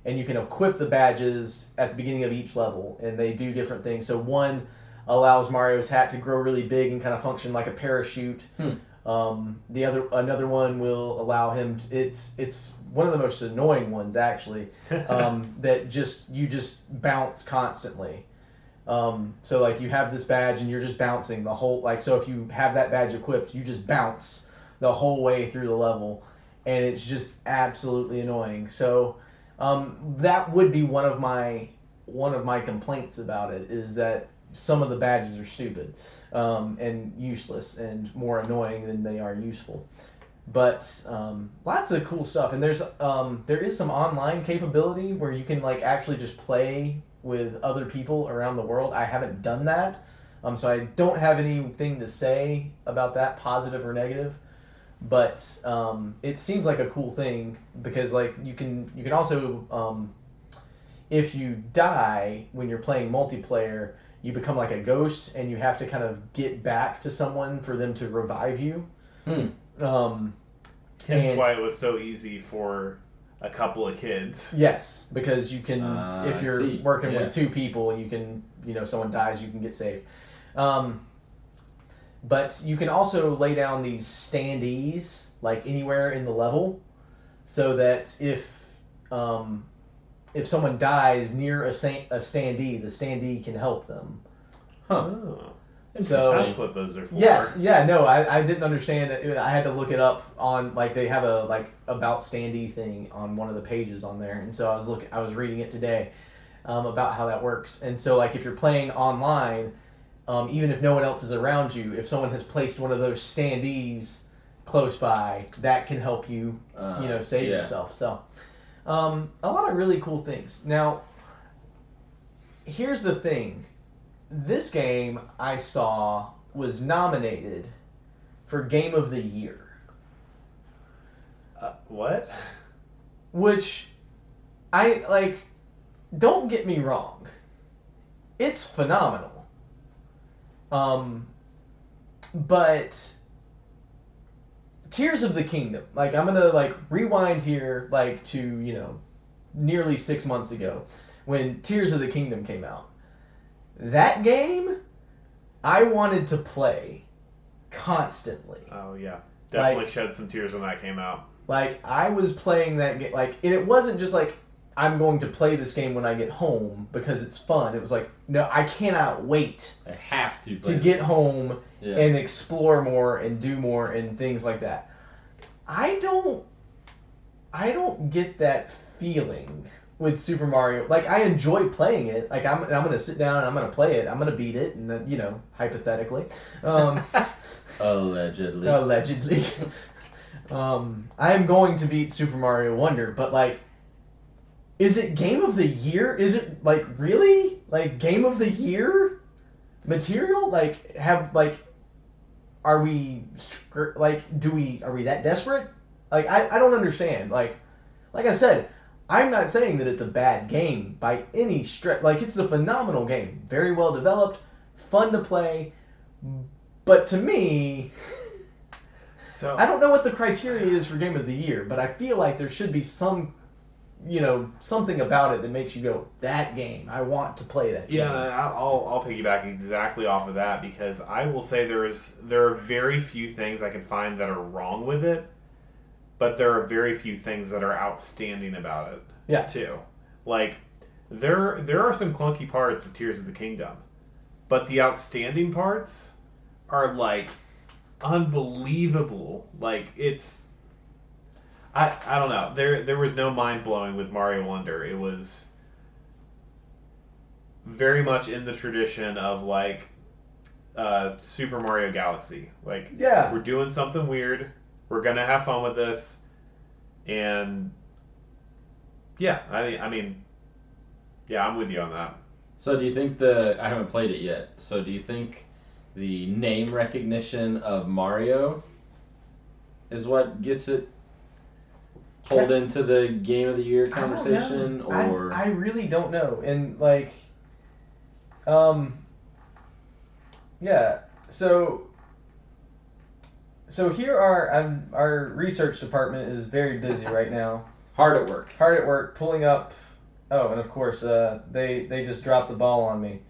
and you can equip the badges at the beginning of each level, and they do different things. So one allows Mario's hat to grow really big and kind of function like a parachute. Another one will allow him. It's one of the most annoying ones actually. That you just bounce constantly. So like you have this badge and you're just bouncing the whole so if you have that badge equipped, you just bounce the whole way through the level, and it's just absolutely annoying. So that would be one of my complaints about it, is that some of the badges are stupid and useless and more annoying than they are useful. But lots of cool stuff, and there is some online capability where you can like actually just play with other people around the world. I haven't done that, so I don't have anything to say about that, positive or negative. But it seems like a cool thing, because like you can also if you die when you're playing multiplayer, you become like a ghost, and you have to kind of get back to someone for them to revive you.
Hence why it was so easy for a couple of kids.
Yes, because you can, if you're working with two people, you can, someone dies, you can get saved. But you can also lay down these standees like anywhere in the level, so that if someone dies near a standee, the standee can help them.
Oh.
So
that's what those are for.
Yes, yeah, no, I didn't understand it. I had to look it up on they have a about standee thing on one of the pages on there, and so I was reading it today about how that works. And so like if you're playing online, even if no one else is around you, if someone has placed one of those standees close by, that can help you save yourself. So a lot of really cool things. Now here's the thing. This game I saw was nominated for Game of the Year.
What?
Which, don't get me wrong. It's phenomenal. But Tears of the Kingdom, I'm gonna rewind here to, nearly 6 months ago when Tears of the Kingdom came out. That game, I wanted to play constantly.
Oh, yeah. Definitely shed some tears when that came out.
I was playing that game, and it wasn't just I'm going to play this game when I get home because it's fun. It was no, I cannot wait.
I have to
get home and explore more and do more and things like that. I don't get that feeling with Super Mario. I enjoy playing it. I'm going to sit down and I'm going to play it. I'm going to beat it, and then, hypothetically.
Allegedly.
I am going to beat Super Mario Wonder, but is it Game of the Year? Is it really Game of the Year material? Are we are we that desperate? I don't understand. Like I said, I'm not saying that it's a bad game by any stretch. It's a phenomenal game, very well developed, fun to play, but to me,
so
I don't know what the criteria is for Game of the Year, but I feel like there should be some, something about it that makes you go, that game, I want to play that game.
Yeah, I'll piggyback exactly off of that, because I will say there are very few things I can find that are wrong with it, but there are very few things that are outstanding about it.
Yeah.
Too. There are some clunky parts of Tears of the Kingdom, but the outstanding parts are unbelievable. I don't know. There was no mind blowing with Mario Wonder. It was very much in the tradition of like Super Mario Galaxy. Like
Yeah.
we're doing something weird. We're gonna have fun with this, and yeah, I mean, yeah, I'm with you on that.
So do you think I haven't played it yet, so do you think the name recognition of Mario is what gets it pulled into the Game of the Year conversation?
I don't know.
Or
I really don't know. And like, yeah. So here our research department is very busy right now.
hard at work.
Hard at work pulling up. Oh, and of course, they just dropped the ball on me.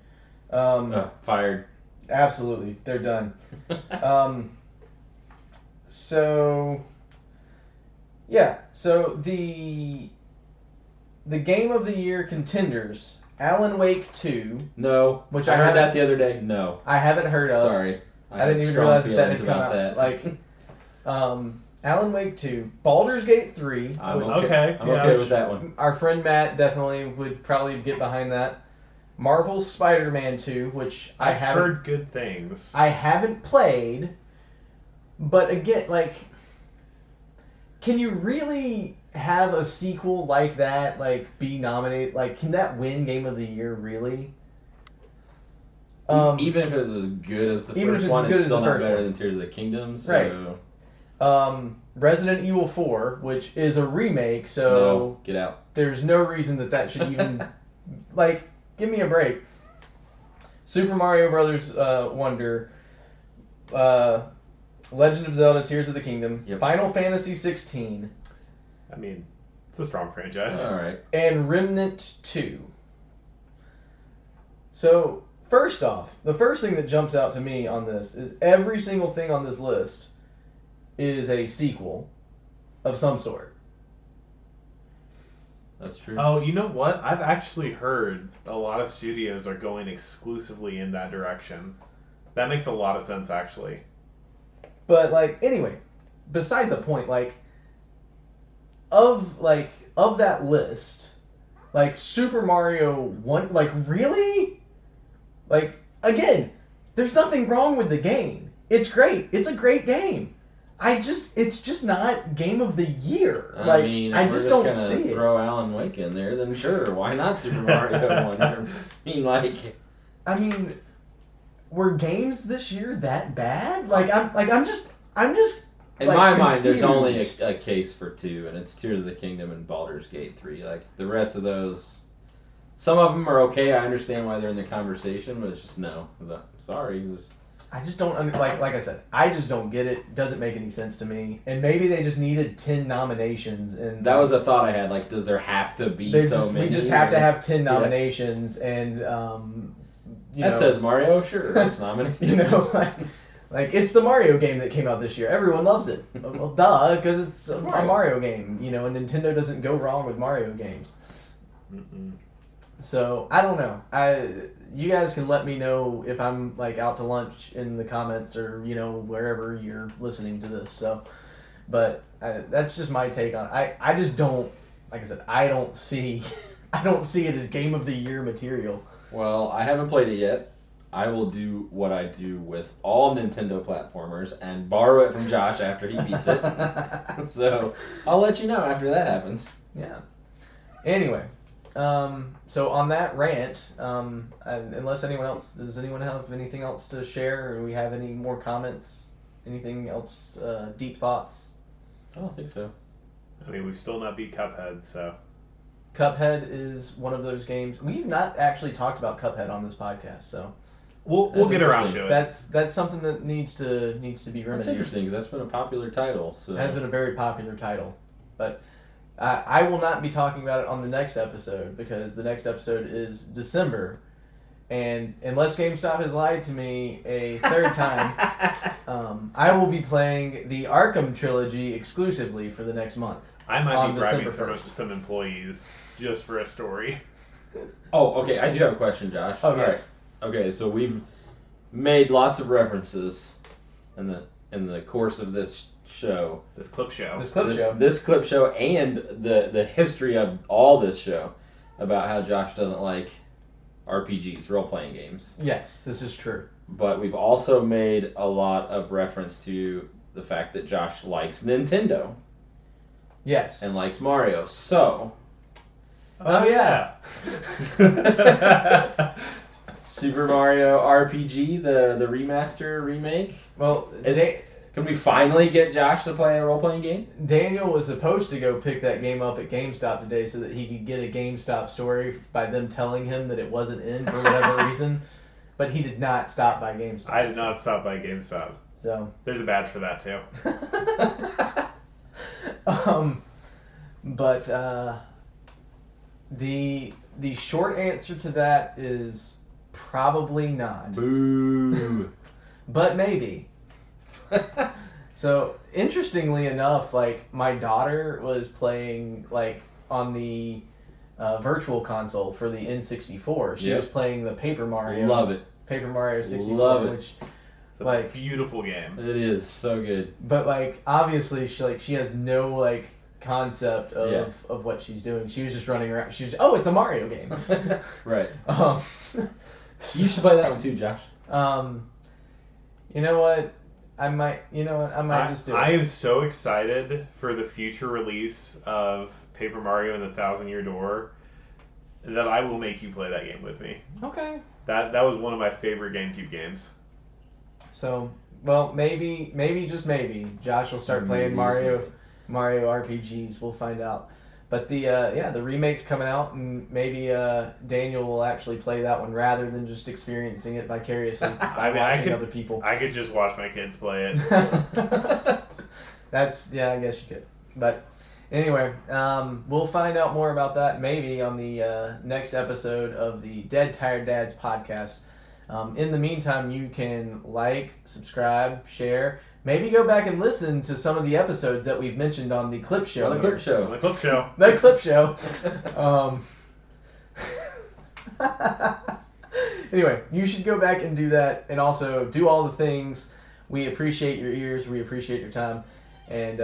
Fired.
Absolutely, they're done. So yeah, so the Game of the Year contenders: Alan Wake 2,
No.
which
I
I
heard
haven't-
that the other day. No.
I haven't heard of.
Sorry.
I didn't
have
even
strong
realize that had
feelings
come out.
about that.
Like, Alan Wake 2, Baldur's Gate 3.
I'm
which
okay. I'm
yeah,
okay with that one.
Our friend Matt definitely would probably get behind that. Marvel's Spider-Man 2, which I
I've
haven't
heard good things.
I haven't played, but again, like, can you really have a sequel like that, like, be nominated? Like, can that win Game of the Year, really?
Even if it was as good as the
even if
first
it's
one,
as
it's
good as
still
the
not
first
better
one.
than Tears of the Kingdom. So
Right. Resident Evil 4, which is a remake, so
no, get out.
there's no reason that should even, like, give me a break. Super Mario Brothers Wonder, Legend of Zelda: Tears of the Kingdom,
Yep.
Final Fantasy 16,
I mean, it's a strong franchise.
All right.
and Remnant 2. So, first off, the first thing that jumps out to me on this is every single thing on this list is a sequel of some sort.
That's true.
Oh, you know what? I've actually heard a lot of studios are going exclusively in that direction. That makes a lot of sense, actually.
But, like, anyway, beside the point, like, of that list, like, Super Mario 1, like, really? Like, again, there's nothing wrong with the game. It's great. It's a great game. It's just not Game of the Year.
I mean, if
I
we're
just don't
gonna
see
throw
it.
Alan Wake in there, then sure, why not Super Mario Wonder? I mean, like,
I mean, were games this year that bad? I'm just
in
like,
my mind, there's only
confused.
a case for two, and it's Tears of the Kingdom and Baldur's Gate 3. Like, the rest of those, some of them are okay. I understand why they're in the conversation, but it's just no. Sorry.
I just don't like I said, I just don't get it. Doesn't make any sense to me. And maybe they just needed 10 nominations, and
That was a thought I had. Like, does there have to be many?
we just have to have 10
Yeah.
nominations, and
That says Mario, sure, it's nominated.
you know, like it's the Mario game that came out this year. Everyone loves it. Well, duh, because it's a Mario game. You know, and Nintendo doesn't go wrong with Mario games.
Mm-mm.
So I don't know. You guys can let me know if I'm like out to lunch in the comments or wherever you're listening to this. So, but that's just my take on it. I just don't, like I said, I don't see it as Game of the Year material.
Well, I haven't played it yet. I will do what I do with all Nintendo platformers and borrow it from Josh after he beats it. So I'll let you know after that happens.
Yeah. Anyway, so on that rant, unless does anyone have anything else to share, or do we have any more comments? Anything else? Deep thoughts?
I don't think so.
I mean, we've still not beat Cuphead, so.
Cuphead is one of those games. We've not actually talked about Cuphead on this podcast, so
We'll
That's
get around
interesting.
to it.
that's something that needs to be
That's
remedied.
interesting because that's been a popular title. So
It has been a very popular title, but I will not be talking about it on the next episode because the next episode is December, and unless GameStop has lied to me a third time, I will be playing the Arkham trilogy exclusively for the next month.
I might
on
be bribing
December 1st.
some employees just for a story.
Oh, okay. I do have a question, Josh.
Oh
All
yes.
right. Okay, so we've made lots of references in the course of this show.
This clip show.
This clip show.
This clip show and the history of all this show about how Josh doesn't like RPGs, role-playing games.
Yes, this is true.
But we've also made a lot of reference to the fact that Josh likes Nintendo
Yes.
and likes Mario. So,
Oh, yeah.
Super Mario RPG, the remaster, remake.
Well,
Can we finally get Josh to play a role-playing game?
Daniel was supposed to go pick that game up at GameStop today so that he could get a GameStop story by them telling him that it wasn't in for whatever reason. But he did not stop by GameStop.
I did not stop by GameStop.
So.
There's a badge for that too.
But the short answer to that is probably not.
Boo.
But maybe. So interestingly enough, like my daughter was playing like on the virtual console for the N64. She was playing the Paper Mario.
Love it.
Paper Mario 64.
Love it.
Which,
It's a
like,
beautiful game.
It is so good.
but like obviously she has no like concept of what she's doing. She was just running around. She was it's a Mario game.
Right.
um,
You should play that one too, Josh.
You know what? I might just do it.
I am so excited for the future release of Paper Mario and the Thousand-Year Door that I will make you play that game with me.
Okay.
That was one of my favorite GameCube games.
So, well, maybe just maybe Josh will start playing Mario RPGs. We'll find out. But the remake's coming out, and maybe Daniel will actually play that one rather than just experiencing it vicariously by watching other people.
I could just watch my kids play it.
I guess you could. But anyway, we'll find out more about that maybe on the next episode of the Dead Tired Dads podcast. In the meantime, you can like, subscribe, share. Maybe go back and listen to some of the episodes that we've mentioned on the clip show.
On the clip show.
That clip show. Anyway, you should go back and do that, and also do all the things. We appreciate your ears. We appreciate your time. And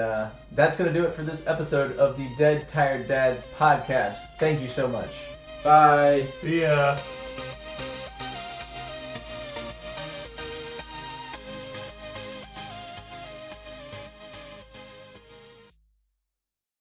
that's going to do it for this episode of the Dead Tired Dads podcast. Thank you so much.
Bye.
See ya.